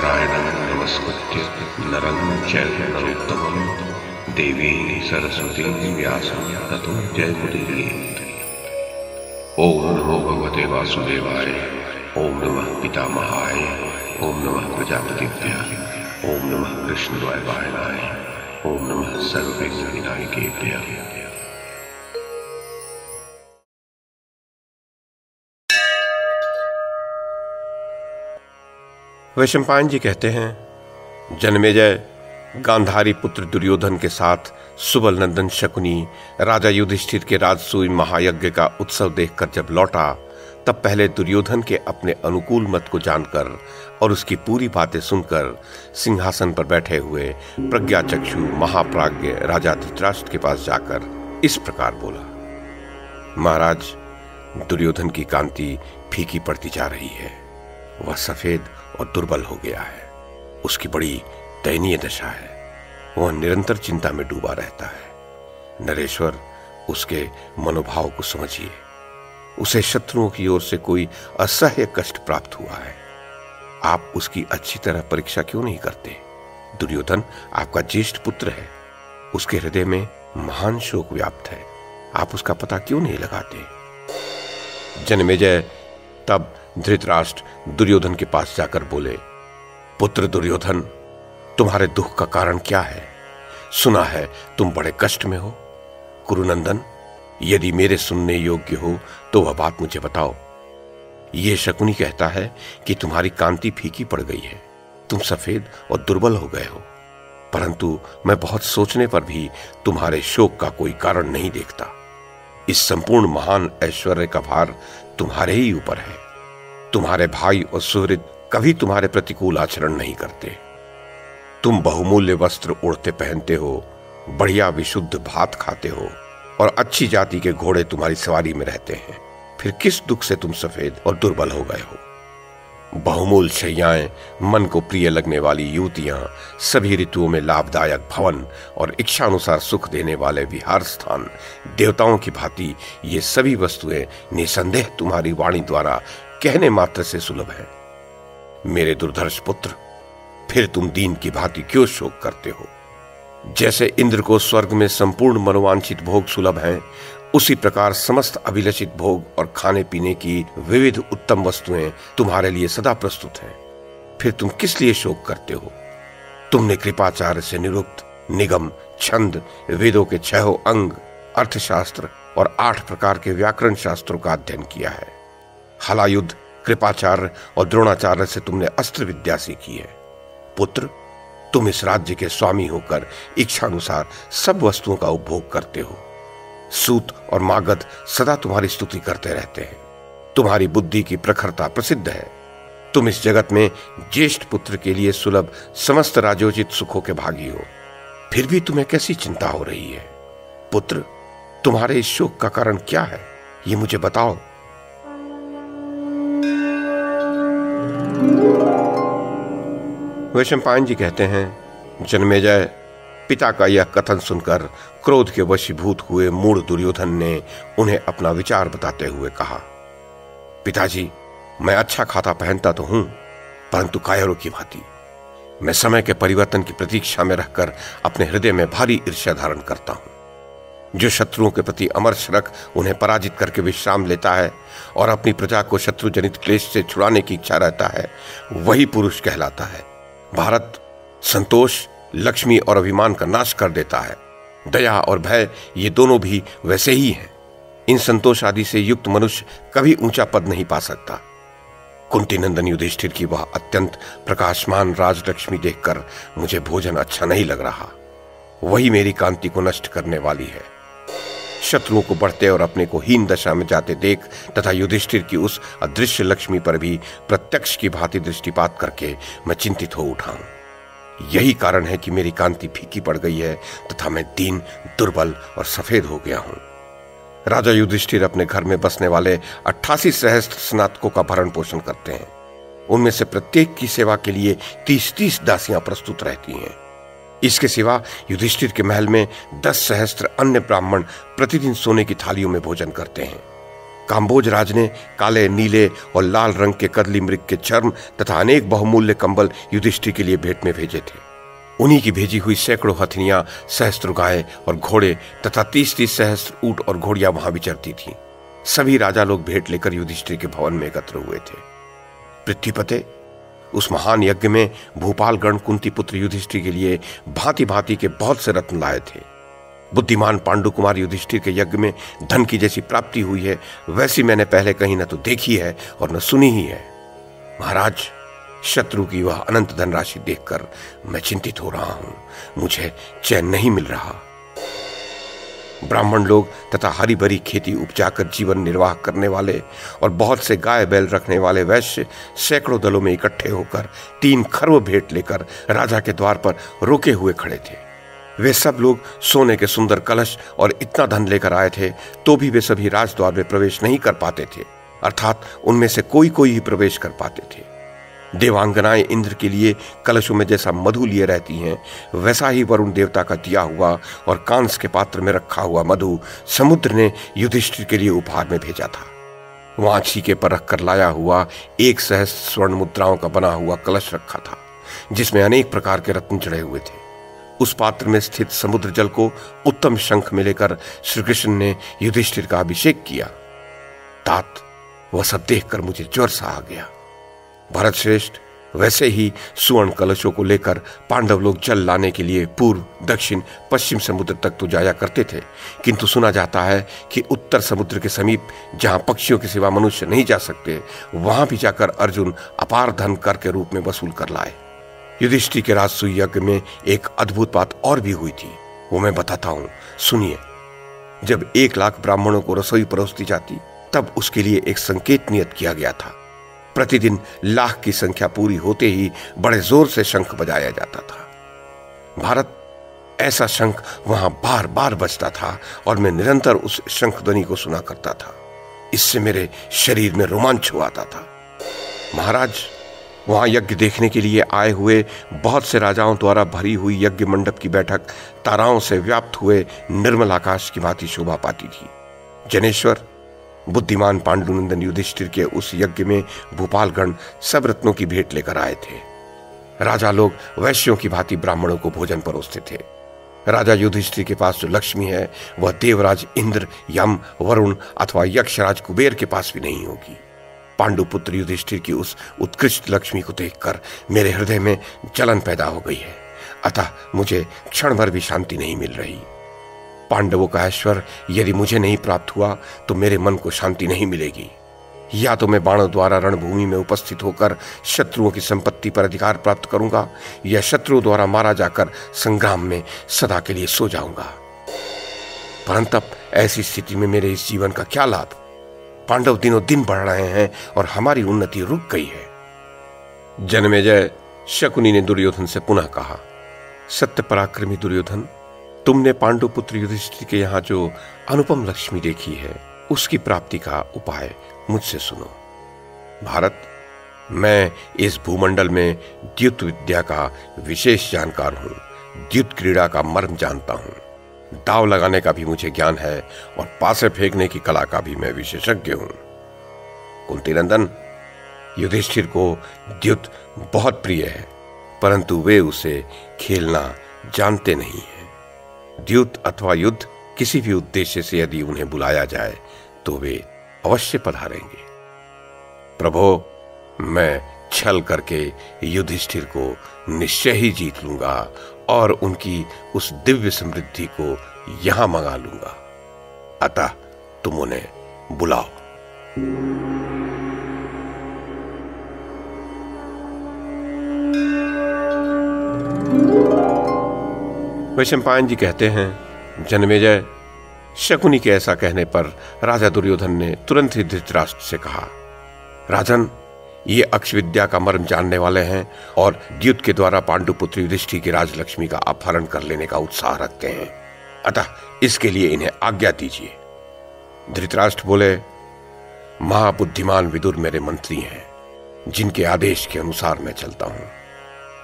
नारायणं नमस्कृत्य नरं चैव नरोत्तमं देवीं सरस्वतीं व्यासं ततो जयमुदीरयेत्। ओम नमो भगवते वासुदेवाय, ओम नमः पितामहाय, ओम नमः प्रजापतिभ्यः, ओम नमः कृष्णद्वैपायनाय, ओम नमः सर्वविघ्नविनायकेभ्यः। वैशंपायन जी कहते हैं, जन्मेजय गांधारी पुत्र दुर्योधन के साथ सुबल नंदन शकुनी राजा युधिष्ठिर के राजसूय महायज्ञ का उत्सव देखकर जब लौटा, तब पहले दुर्योधन के अपने अनुकूल मत को जानकर और उसकी पूरी बातें सुनकर सिंहासन पर बैठे हुए प्रज्ञाचक्षु महाप्राज्ञ राजा धृतराष्ट्र के पास जाकर इस प्रकार बोला। महाराज, दुर्योधन की कांति फीकी पड़ती जा रही है। वह सफेद और दुर्बल हो गया है। उसकी बड़ी दयनीय दशा है। वह निरंतर चिंता में डूबा रहता है। नरेश्वर, उसके मनोभाव को समझिए। उसे शत्रुओं की ओर से कोई असह्य कष्ट प्राप्त हुआ है। आप उसकी अच्छी तरह परीक्षा क्यों नहीं करते? दुर्योधन आपका ज्येष्ठ पुत्र है। उसके हृदय में महान शोक व्याप्त है। आप उसका पता क्यों नहीं लगाते? जन्मेजय तब धृतराष्ट्र दुर्योधन के पास जाकर बोले, पुत्र दुर्योधन, तुम्हारे दुख का कारण क्या है? सुना है तुम बड़े कष्ट में हो। कुरुनंदन, यदि मेरे सुनने योग्य हो तो वह बात मुझे बताओ। ये शकुनी कहता है कि तुम्हारी कांति फीकी पड़ गई है। तुम सफेद और दुर्बल हो गए हो, परंतु मैं बहुत सोचने पर भी तुम्हारे शोक का कोई कारण नहीं देखता। इस संपूर्ण महान ऐश्वर्य का भार तुम्हारे ही ऊपर है। तुम्हारे भाई और सुहृद कभी तुम्हारे प्रतिकूल आचरण नहीं करते। तुम बहुमूल्य वस्त्र ओढ़ते पहनते हो, बढ़िया विशुद्ध भात खाते हो और अच्छी जाति के घोड़े तुम्हारी सवारी में रहते हैं। फिर किस दुख से तुम सफेद और दुर्बल हो गए हो? बहुमूल्य शैयाएं, मन को प्रिय लगने वाली युवतियां, सभी ऋतुओं में लाभदायक भवन और इच्छानुसार सुख देने वाले विहार स्थान, देवताओं की भांति ये सभी वस्तुएं निसंदेह तुम्हारी वाणी द्वारा कहने मात्र से सुलभ है। मेरे दुर्धर्ष पुत्र, फिर तुम दीन की भांति क्यों शोक करते हो? जैसे इंद्र को स्वर्ग में संपूर्ण मनोवांछित भोग सुलभ हैं, उसी प्रकार समस्त अभिलषित भोग और खाने पीने की विविध उत्तम वस्तुएं तुम्हारे लिए सदा प्रस्तुत हैं। फिर तुम किस लिए शोक करते हो? तुमने कृपाचार्य से निरुक्त निगम, छंद, वेदों के 6 अंग, अर्थशास्त्र और 8 प्रकार के व्याकरण शास्त्रों का अध्ययन किया है। हलायुद्ध, कृपाचार्य और द्रोणाचार्य से तुमने अस्त्र विद्या सीखी है। पुत्र, तुम इस राज्य के स्वामी होकर इच्छानुसार सब वस्तुओं का उपभोग करते हो। सूत और मागध सदा तुम्हारी स्तुति करते रहते हैं। तुम्हारी बुद्धि की प्रखरता प्रसिद्ध है। तुम इस जगत में ज्येष्ठ पुत्र के लिए सुलभ समस्त राजोचित सुखों के भागी हो। फिर भी तुम्हें कैसी चिंता हो रही है? पुत्र, तुम्हारे इस शोक का कारण क्या है, ये मुझे बताओ। वैशंपायन जी कहते हैं, जन्मेजय, पिता का यह कथन सुनकर क्रोध के वशीभूत हुए मूढ़ दुर्योधन ने उन्हें अपना विचार बताते हुए कहा, पिताजी, मैं अच्छा खाता पहनता तो हूं, परंतु कायरों की भांति मैं समय के परिवर्तन की प्रतीक्षा में रहकर अपने हृदय में भारी ईर्ष्या धारण करता हूं। जो शत्रुओं के प्रति अमर्ष रख उन्हें पराजित करके विश्राम लेता है और अपनी प्रजा को शत्रु जनित क्लेश से छुड़ाने की इच्छा रहता है, वही पुरुष कहलाता है। भारत संतोष, लक्ष्मी और अभिमान का नाश कर देता है। दया और भय ये दोनों भी वैसे ही हैं। इन संतोष आदि से युक्त मनुष्य कभी ऊंचा पद नहीं पा सकता। कुंती नंदन युधिष्ठिर की वह अत्यंत प्रकाशमान राजलक्ष्मी देखकर मुझे भोजन अच्छा नहीं लग रहा। वही मेरी कांति को नष्ट करने वाली है। शत्रुओं को बढ़ते और अपने को हीन दशा में जाते देख तथा युधिष्ठिर की उस अदृश्य लक्ष्मी पर भी प्रत्यक्ष की भांति दृष्टिपात करके मैं चिंतित हो उठा हूं। यही कारण है कि मेरी कांति फीकी पड़ गई है तथा मैं दीन, दुर्बल और सफेद हो गया हूं। राजा युधिष्ठिर अपने घर में बसने वाले 88 सहस्त्र स्नातकों का भरण पोषण करते हैं। उनमें से प्रत्येक की सेवा के लिए 30-30 दासियां प्रस्तुत रहती हैं। इसके सिवा युधिष्ठिर के महल में 10 सहस्त्र अन्य ब्राह्मण प्रतिदिन सोने की थालियों में भोजन करते हैं। काम्बोज राज ने काले, नीले और लाल रंग के कदली मृग के चर्म तथा अनेक बहुमूल्य कंबल युधिष्ठिर के लिए भेंट में भेजे थे। उन्हीं की भेजी हुई सैकड़ों हथनियां, सहस्त्र गाय और घोड़े तथा 30-30 सहस्त्र ऊंट और घोड़ियां वहां विचरती थीं। सभी राजा लोग भेंट लेकर युधिष्ठिर के भवन में एकत्र हुए थे। पृथ्वीपते, उस महान यज्ञ में भूपाल गण कुंती पुत्र युधिष्ठिर के लिए भांति भांति के बहुत से रत्न लाए थे। बुद्धिमान पांडु कुमार युधिष्ठिर के यज्ञ में धन की जैसी प्राप्ति हुई है, वैसी मैंने पहले कहीं न तो देखी है और न सुनी ही है। महाराज, शत्रु की वह अनंत धनराशि देखकर मैं चिंतित हो रहा हूं। मुझे चैन नहीं मिल रहा। ब्राह्मण लोग तथा हरी भरी खेती उपजाकर जीवन निर्वाह करने वाले और बहुत से गाय बैल रखने वाले वैश्य सैकड़ों दलों में इकट्ठे होकर 3 खर्व भेंट लेकर राजा के द्वार पर रोके हुए खड़े थे। वे सब लोग सोने के सुंदर कलश और इतना धन लेकर आए थे, तो भी वे सभी राजद्वार में प्रवेश नहीं कर पाते थे, अर्थात उनमें से कोई कोई ही प्रवेश कर पाते थे। देवांगनाएं इंद्र के लिए कलशों में जैसा मधु लिए रहती हैं, वैसा ही वरुण देवता का दिया हुआ और कांस के पात्र में रखा हुआ मधु समुद्र ने युधिष्ठिर के लिए उपहार में भेजा था। वहां छीके पर रखकर लाया हुआ 1 सहस्त्र स्वर्ण मुद्राओं का बना हुआ कलश रखा था, जिसमें अनेक प्रकार के रत्न चढ़े हुए थे। उस पात्र में स्थित समुद्र जल को उत्तम शंख में लेकर श्री कृष्ण ने युधिष्ठिर का अभिषेक किया। तात, वह सब देखकर मुझे ज्वर सा आ गया। भरत श्रेष्ठ, वैसे ही सुवर्ण कलशों को लेकर पांडव लोग जल लाने के लिए पूर्व, दक्षिण, पश्चिम समुद्र तक तो जाया करते थे, किंतु सुना जाता है कि उत्तर समुद्र के समीप, जहां पक्षियों के सिवा मनुष्य नहीं जा सकते, वहां भी जाकर अर्जुन अपार धन कर के रूप में वसूल कर लाए। युधिष्ठिर के राजसूय यज्ञ में एक अद्भुत बात और भी हुई थी, वो मैं बताता हूं, सुनिए। जब 1 लाख ब्राह्मणों को रसोई परोसती जाती, तब उसके लिए एक संकेत नियत किया गया था। प्रतिदिन लाख की संख्या पूरी होते ही बड़े जोर से शंख बजाया जाता था। भारत, ऐसा शंख वहां बार बार बजता था और मैं निरंतर उस शंख ध्वनि को सुना करता था। इससे मेरे शरीर में रोमांच हुआ आता था। महाराज, वहां यज्ञ देखने के लिए आए हुए बहुत से राजाओं द्वारा भरी हुई यज्ञ मंडप की बैठक ताराओं से व्याप्त हुए निर्मल आकाश की भांति शोभा पाती थी। जनेश्वर, बुद्धिमान पांडुनंदन युधिष्ठिर के उस यज्ञ में भूपालगण सब रत्नों की भेंट लेकर आए थे। राजा लोग वैश्यों की भांति ब्राह्मणों को भोजन परोसते थे। राजा युधिष्ठिर के पास जो लक्ष्मी है, वह देवराज इंद्र, यम, वरुण अथवा यक्षराज कुबेर के पास भी नहीं होगी। पांडुपुत्र युधिष्ठिर की उस उत्कृष्ट लक्ष्मी को देखकर मेरे हृदय में जलन पैदा हो गई है, अतः मुझे क्षण भर भी शांति नहीं मिल रही। पांडवों का ऐश्वर्य यदि मुझे नहीं प्राप्त हुआ तो मेरे मन को शांति नहीं मिलेगी। या तो मैं बाणों द्वारा रणभूमि में उपस्थित होकर शत्रुओं की संपत्ति पर अधिकार प्राप्त करूंगा, या शत्रुओं द्वारा मारा जाकर संग्राम में सदा के लिए सो जाऊंगा। परंतु ऐसी स्थिति में मेरे इस जीवन का क्या लाभ? पांडव दिनों दिन बढ़ रहे हैं और हमारी उन्नति रुक गई है। जन्मेजय, शकुनी ने दुर्योधन से पुनः कहा, सत्य पराक्रमी दुर्योधन, तुमने पांडुपुत्र युधिष्ठिर के यहाँ जो अनुपम लक्ष्मी देखी है, उसकी प्राप्ति का उपाय मुझसे सुनो। भारत, मैं इस भूमंडल में द्युत विद्या का विशेष जानकार हूं। द्युत क्रीड़ा का मर्म जानता हूं। दाव लगाने का भी मुझे ज्ञान है और पासे फेंकने की कला का भी मैं विशेषज्ञ हूं। कुंती नंदन, युधिष्ठिर को द्युत बहुत प्रिय है, परंतु वे उसे खेलना जानते नहीं हैं। द्युत अथवा युद्ध किसी भी उद्देश्य से यदि उन्हें बुलाया जाए तो वे अवश्य पधारेंगे। प्रभो, मैं छल करके युधिष्ठिर को निश्चय ही जीत लूंगा और उनकी उस दिव्य समृद्धि को यहां मंगा लूंगा। अतः तुम उन्हें बुलाओ। वैशंपायन जी कहते हैं, जन्मेजय, शकुनी के ऐसा कहने पर राजा दुर्योधन ने तुरंत ही धृतराष्ट्र से कहा, राजन, ये अक्ष विद्या का मर्म जानने वाले हैं और द्युत के द्वारा पांडुपुत्र युधिष्ठिर की राजलक्ष्मी का अपहरण कर लेने का उत्साह रखते हैं, अतः इसके लिए इन्हें आज्ञा दीजिए। धृतराष्ट्र बोले, महाबुद्धिमान विदुर मेरे मंत्री हैं, जिनके आदेश के अनुसार मैं चलता हूं।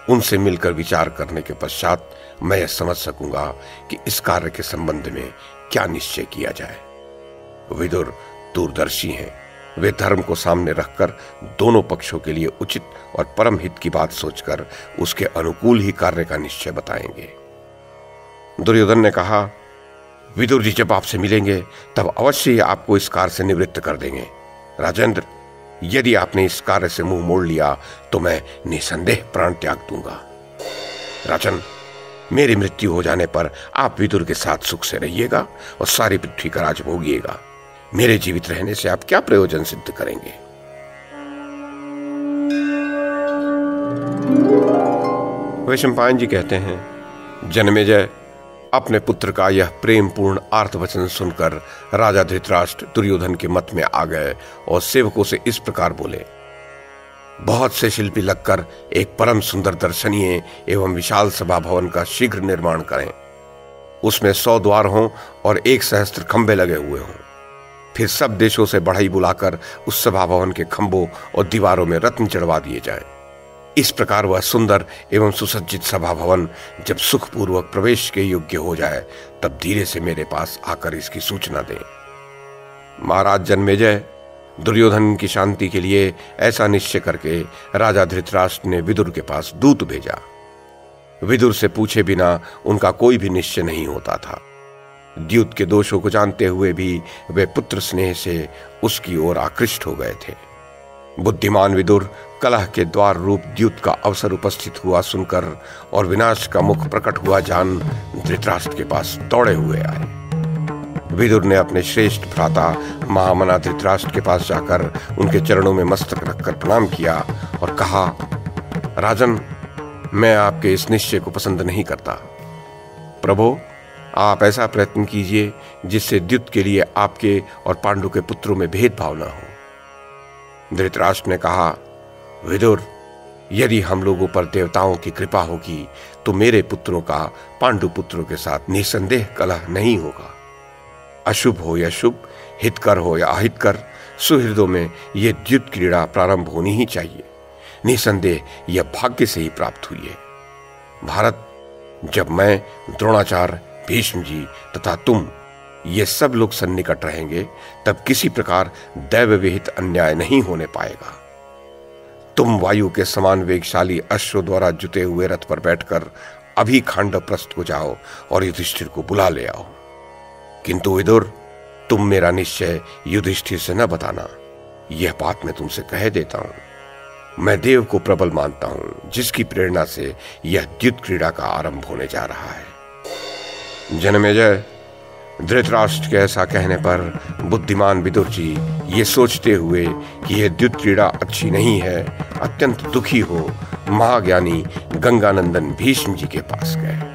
उनसे मिलकर विचार करने के पश्चात मैं यह समझ सकूंगा कि इस कार्य के संबंध में क्या निश्चय किया जाए। विदुर दूरदर्शी हैं। वे धर्म को सामने रखकर दोनों पक्षों के लिए उचित और परम हित की बात सोचकर उसके अनुकूल ही कार्य का निश्चय बताएंगे। दुर्योधन ने कहा, विदुर जी जब आपसे मिलेंगे तब अवश्य ही आपको इस कार्य से निवृत्त कर देंगे। राजेंद्र, यदि आपने इस कार्य से मुंह मोड़ लिया तो मैं निसंदेह प्राण त्याग दूंगा। राजन, मेरी मृत्यु हो जाने पर आप विदुर के साथ सुख से रहिएगा और सारी पृथ्वी का राज भोगिएगा। मेरे जीवित रहने से आप क्या प्रयोजन सिद्ध करेंगे? वैशंपायन जी कहते हैं, जन्मेजय, अपने पुत्र का यह प्रेमपूर्ण आर्त वचन सुनकर राजा धृतराष्ट्र दुर्योधन के मत में आ गए और सेवकों से इस प्रकार बोले, बहुत से शिल्पी लगकर एक परम सुंदर दर्शनीय एवं विशाल सभा भवन का शीघ्र निर्माण करें। उसमें 100 द्वार हों और 1,000 खंभे लगे हुए हों। फिर सब देशों से बढ़ई बुलाकर उस सभा भवन के खंभों और दीवारों में रत्न चढ़वा दिए जाएं। इस प्रकार वह सुंदर एवं सुसज्जित सभा भवन जब सुखपूर्वक प्रवेश के योग्य हो जाए तब धीरे से मेरे पास आकर इसकी सूचना दें। महाराज जन्मेजय, दुर्योधन की शांति के लिए ऐसा निश्चय करके राजा धृतराष्ट्र ने विदुर के पास दूत भेजा। विदुर से पूछे बिना उनका कोई भी निश्चय नहीं होता था। द्यूत के दोषों को जानते हुए भी वे पुत्र स्नेह से उसकी ओर आकृष्ट हो गए थे। बुद्धिमान विदुर कलह के द्वार रूप द्यूत का अवसर उपस्थित हुआ सुनकर और विनाश का मुख प्रकट हुआ जान धृतराष्ट्र के पास दौड़े हुए आए। विदुर ने अपने श्रेष्ठ भ्राता महामना धृतराष्ट्र के पास जाकर उनके चरणों में मस्तक रखकर प्रणाम किया और कहा, राजन, मैं आपके इस निश्चय को पसंद नहीं करता। प्रभु, आप ऐसा प्रयत्न कीजिए जिससे द्यूत के लिए आपके और पांडु के पुत्रों में भेदभाव न हो। धृतराष्ट्र ने कहा, विदुर, यदि हम लोगों पर देवताओं की कृपा होगी तो मेरे पुत्रों का पांडु पुत्रों के साथ निसंदेह कलह नहीं होगा। अशुभ हो या शुभ, हितकर हो या अहितकर, सुहृदों में यह द्यूत क्रीड़ा प्रारंभ होनी ही चाहिए। निसंदेह यह भाग्य से ही प्राप्त हुई है। भारत, जब मैं, द्रोणाचार्य, भीष्म जी तथा तुम ये सब लोग सन्निकट रहेंगे तब किसी प्रकार दैव विहित अन्याय नहीं होने पाएगा। तुम वायु के समान वेगशाली अश्व द्वारा जुते हुए रथ पर बैठकर अभी खांडवप्रस्थ को जाओ और युधिष्ठिर को बुला ले आओ। किंतु विदुर, तुम मेरा निश्चय युधिष्ठिर से न बताना। यह बात मैं तुमसे कह देता हूं। मैं देव को प्रबल मानता हूं, जिसकी प्रेरणा से यह द्यूत क्रीड़ा का आरंभ होने जा रहा है। जन्मेजय, धृतराष्ट्र के ऐसा कहने पर बुद्धिमान विदुर जी ये सोचते हुए कि यह द्यूत क्रीड़ा अच्छी नहीं है, अत्यंत दुखी हो महाज्ञानी गंगानंदन भीष्म जी के पास गए।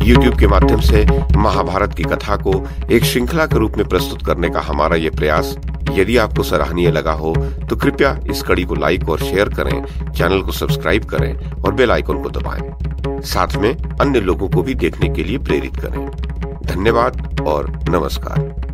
YouTube के माध्यम से महाभारत की कथा को एक श्रृंखला के रूप में प्रस्तुत करने का हमारा ये प्रयास यदि आपको सराहनीय लगा हो तो कृपया इस कड़ी को लाइक और शेयर करें, चैनल को सब्सक्राइब करें और बेल आइकन को दबाएं। साथ में अन्य लोगों को भी देखने के लिए प्रेरित करें। धन्यवाद और नमस्कार।